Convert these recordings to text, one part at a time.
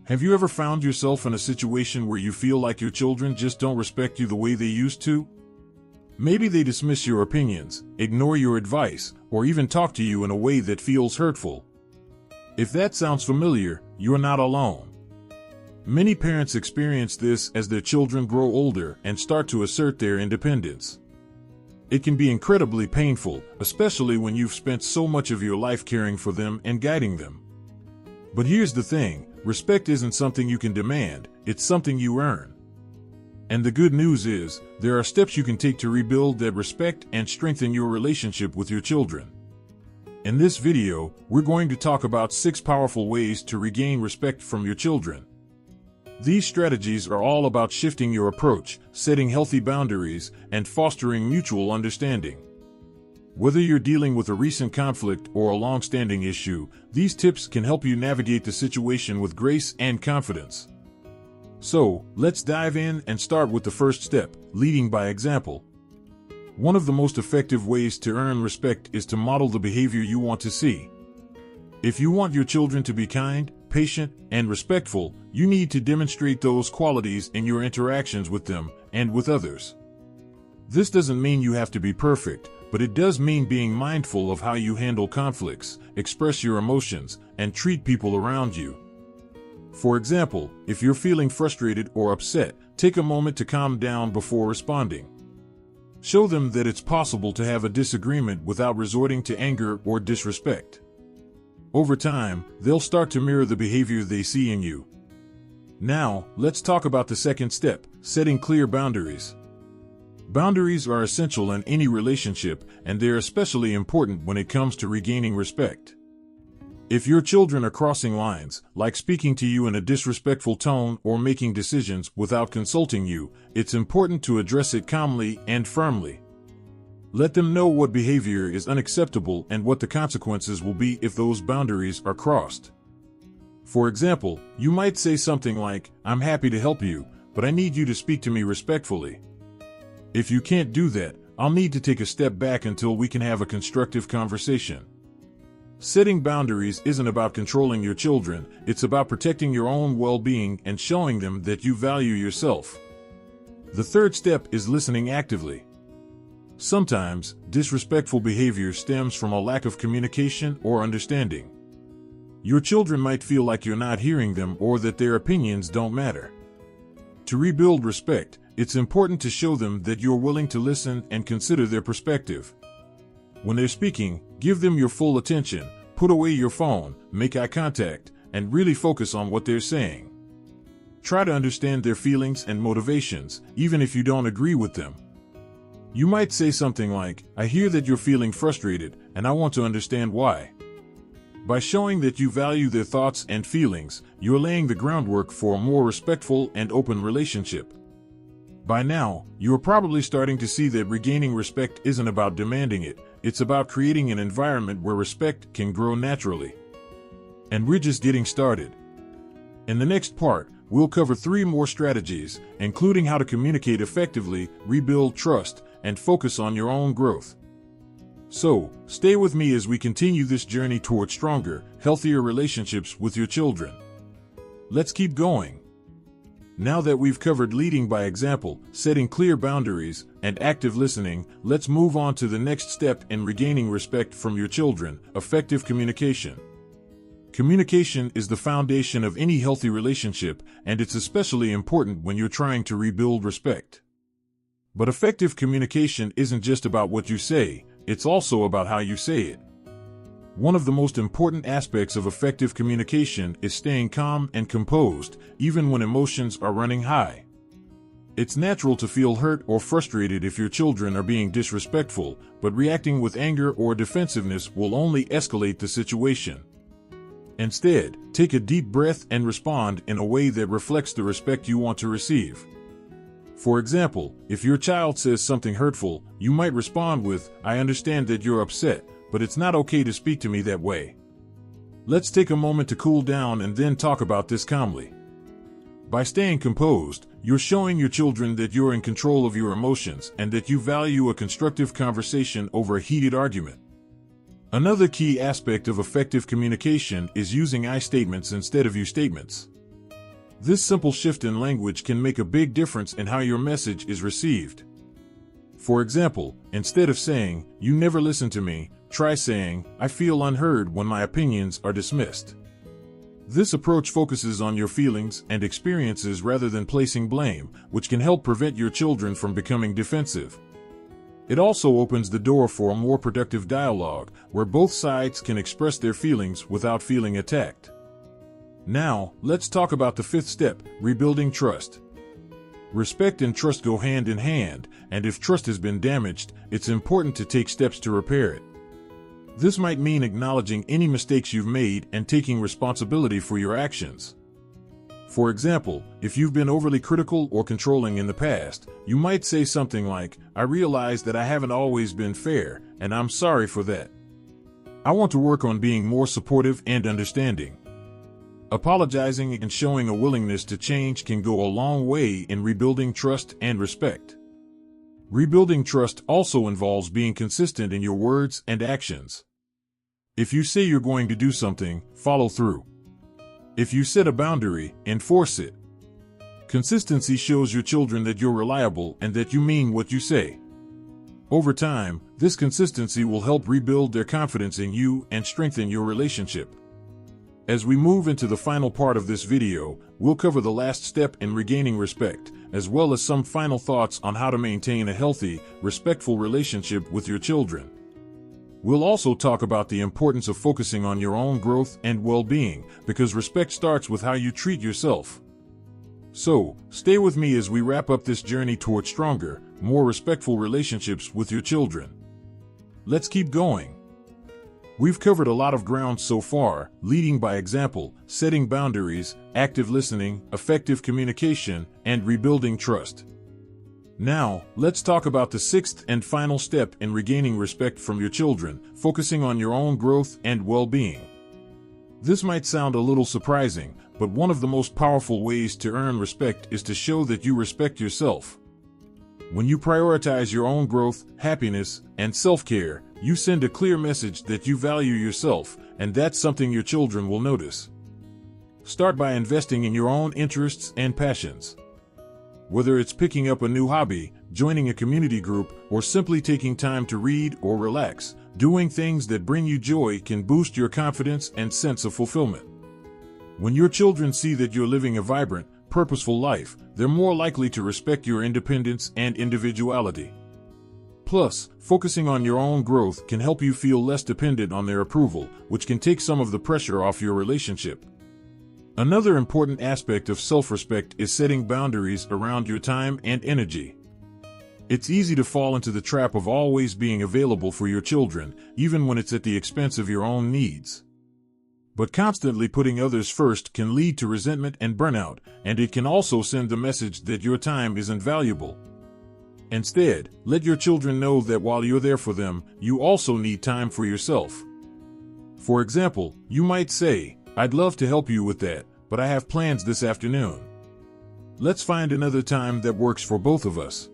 Have you ever found yourself in a situation where you feel like your children just don't respect you the way they used to? Maybe they dismiss your opinions, ignore your advice, or even talk to you in a way that feels hurtful. If that sounds familiar, you're not alone. Many parents experience this as their children grow older and start to assert their independence. It can be incredibly painful, especially when you've spent so much of your life caring for them and guiding them. But here's the thing, respect isn't something you can demand, it's something you earn. And the good news is, there are steps you can take to rebuild that respect and strengthen your relationship with your children. In this video, we're going to talk about 6 powerful ways to regain respect from your children. These strategies are all about shifting your approach, setting healthy boundaries, and fostering mutual understanding. Whether you're dealing with a recent conflict or a long-standing issue, these tips can help you navigate the situation with grace and confidence. So, let's dive in and start with the first step, leading by example. One of the most effective ways to earn respect is to model the behavior you want to see. If you want your children to be kind, patient, and respectful, you need to demonstrate those qualities in your interactions with them and with others. This doesn't mean you have to be perfect, but it does mean being mindful of how you handle conflicts, express your emotions, and treat people around you. For example, if you're feeling frustrated or upset, take a moment to calm down before responding. Show them that it's possible to have a disagreement without resorting to anger or disrespect. Over time, they'll start to mirror the behavior they see in you. Now, let's talk about the second step, setting clear boundaries. Boundaries are essential in any relationship, and they're especially important when it comes to regaining respect. If your children are crossing lines, like speaking to you in a disrespectful tone or making decisions without consulting you, it's important to address it calmly and firmly. Let them know what behavior is unacceptable and what the consequences will be if those boundaries are crossed. For example, you might say something like, "I'm happy to help you, but I need you to speak to me respectfully. If you can't do that, I'll need to take a step back until we can have a constructive conversation." Setting boundaries isn't about controlling your children, it's about protecting your own well-being and showing them that you value yourself. The third step is listening actively. Sometimes, disrespectful behavior stems from a lack of communication or understanding. Your children might feel like you're not hearing them or that their opinions don't matter. To rebuild respect, it's important to show them that you're willing to listen and consider their perspective. When they're speaking, give them your full attention, put away your phone, make eye contact, and really focus on what they're saying. Try to understand their feelings and motivations, even if you don't agree with them. You might say something like, "I hear that you're feeling frustrated, and I want to understand why." By showing that you value their thoughts and feelings, you're laying the groundwork for a more respectful and open relationship. By now, you're probably starting to see that regaining respect isn't about demanding it, it's about creating an environment where respect can grow naturally. And we're just getting started. In the next part, we'll cover 3 more strategies, including how to communicate effectively, rebuild trust, and focus on your own growth. So, stay with me as we continue this journey toward stronger, healthier relationships with your children. Let's keep going. Now that we've covered leading by example, setting clear boundaries, and active listening, let's move on to the next step in regaining respect from your children, effective communication. Communication is the foundation of any healthy relationship, and it's especially important when you're trying to rebuild respect. But effective communication isn't just about what you say, it's also about how you say it. One of the most important aspects of effective communication is staying calm and composed, even when emotions are running high. It's natural to feel hurt or frustrated if your children are being disrespectful, but reacting with anger or defensiveness will only escalate the situation. Instead, take a deep breath and respond in a way that reflects the respect you want to receive. For example, if your child says something hurtful, you might respond with, "I understand that you're upset, but it's not okay to speak to me that way. Let's take a moment to cool down and then talk about this calmly." By staying composed, you're showing your children that you're in control of your emotions and that you value a constructive conversation over a heated argument. Another key aspect of effective communication is using I statements instead of you statements. This simple shift in language can make a big difference in how your message is received. For example, instead of saying, "You never listen to me," try saying, "I feel unheard when my opinions are dismissed." This approach focuses on your feelings and experiences rather than placing blame, which can help prevent your children from becoming defensive. It also opens the door for a more productive dialogue, where both sides can express their feelings without feeling attacked. Now, let's talk about the fifth step, rebuilding trust. Respect and trust go hand in hand, and if trust has been damaged, it's important to take steps to repair it. This might mean acknowledging any mistakes you've made and taking responsibility for your actions. For example, if you've been overly critical or controlling in the past, you might say something like, "I realize that I haven't always been fair, and I'm sorry for that. I want to work on being more supportive and understanding." Apologizing and showing a willingness to change can go a long way in rebuilding trust and respect. Rebuilding trust also involves being consistent in your words and actions. If you say you're going to do something, follow through. If you set a boundary, enforce it. Consistency shows your children that you're reliable and that you mean what you say. Over time, this consistency will help rebuild their confidence in you and strengthen your relationship. As we move into the final part of this video, we'll cover the last step in regaining respect, as well as some final thoughts on how to maintain a healthy, respectful relationship with your children. We'll also talk about the importance of focusing on your own growth and well-being, because respect starts with how you treat yourself. So, stay with me as we wrap up this journey toward stronger, more respectful relationships with your children. Let's keep going. We've covered a lot of ground so far: leading by example, setting boundaries, active listening, effective communication, and rebuilding trust. Now, let's talk about the sixth and final step in regaining respect from your children, focusing on your own growth and well-being. This might sound a little surprising, but one of the most powerful ways to earn respect is to show that you respect yourself. When you prioritize your own growth, happiness, and self-care, you send a clear message that you value yourself, and that's something your children will notice. Start by investing in your own interests and passions. Whether it's picking up a new hobby, joining a community group, or simply taking time to read or relax, doing things that bring you joy can boost your confidence and sense of fulfillment. When your children see that you're living a vibrant, purposeful life, they're more likely to respect your independence and individuality. Plus, focusing on your own growth can help you feel less dependent on their approval, which can take some of the pressure off your relationship. Another important aspect of self-respect is setting boundaries around your time and energy. It's easy to fall into the trap of always being available for your children, even when it's at the expense of your own needs. But constantly putting others first can lead to resentment and burnout, and it can also send the message that your time isn't valuable. Instead, let your children know that while you're there for them, you also need time for yourself. For example, you might say, "I'd love to help you with that, but I have plans this afternoon. Let's find another time that works for both of us."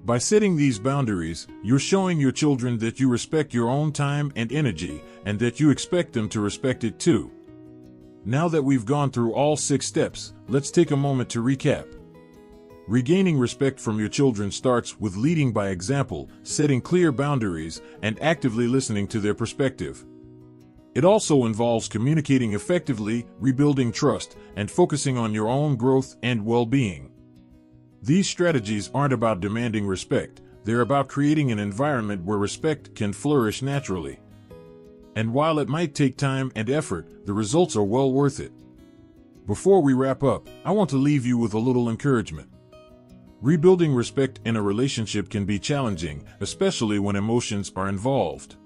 By setting these boundaries, you're showing your children that you respect your own time and energy, and that you expect them to respect it too. Now that we've gone through all 6 steps, let's take a moment to recap. Regaining respect from your children starts with leading by example, setting clear boundaries, and actively listening to their perspective. It also involves communicating effectively, rebuilding trust, and focusing on your own growth and well-being. These strategies aren't about demanding respect, they're about creating an environment where respect can flourish naturally. And while it might take time and effort, the results are well worth it. Before we wrap up, I want to leave you with a little encouragement. Rebuilding respect in a relationship can be challenging, especially when emotions are involved.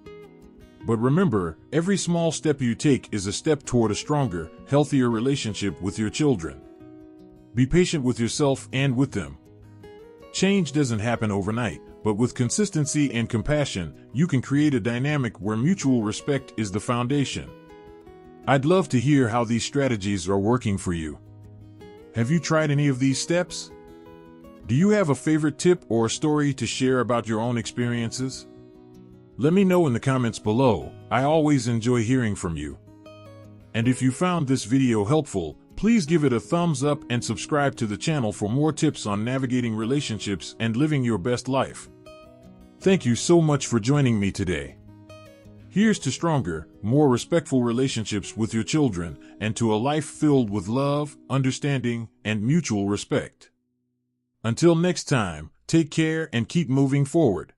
But remember, every small step you take is a step toward a stronger, healthier relationship with your children. Be patient with yourself and with them. Change doesn't happen overnight, but with consistency and compassion, you can create a dynamic where mutual respect is the foundation. I'd love to hear how these strategies are working for you. Have you tried any of these steps? Do you have a favorite tip or story to share about your own experiences? Let me know in the comments below. I always enjoy hearing from you. And if you found this video helpful, Please give it a thumbs up and subscribe to the channel for more tips on navigating relationships and living your best life. Thank you so much for joining me today. Here's to stronger, more respectful relationships with your children and to a life filled with love, understanding, and mutual respect. Until next time, take care and keep moving forward.